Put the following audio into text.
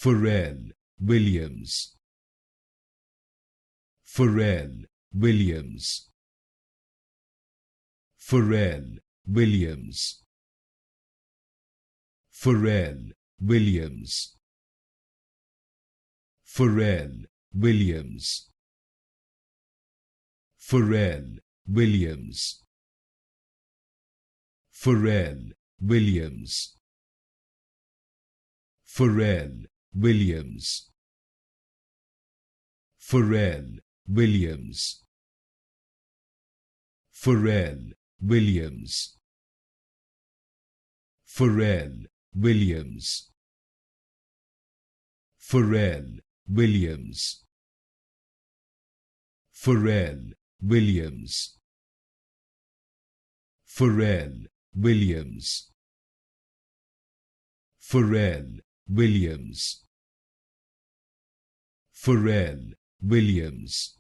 Pharrell Williams. Pharrell Williams. Pharrell Williams. Pharrell Williams. Pharrell Williams. Pharrell Williams. Pharrell Williams. Pharrell Williams. Pharrell Williams. Pharrell Williams. Pharrell Williams. Pharrell Williams. Pharrell Williams. Pharrell Williams. Pharrell Williams. Pharrell Williams.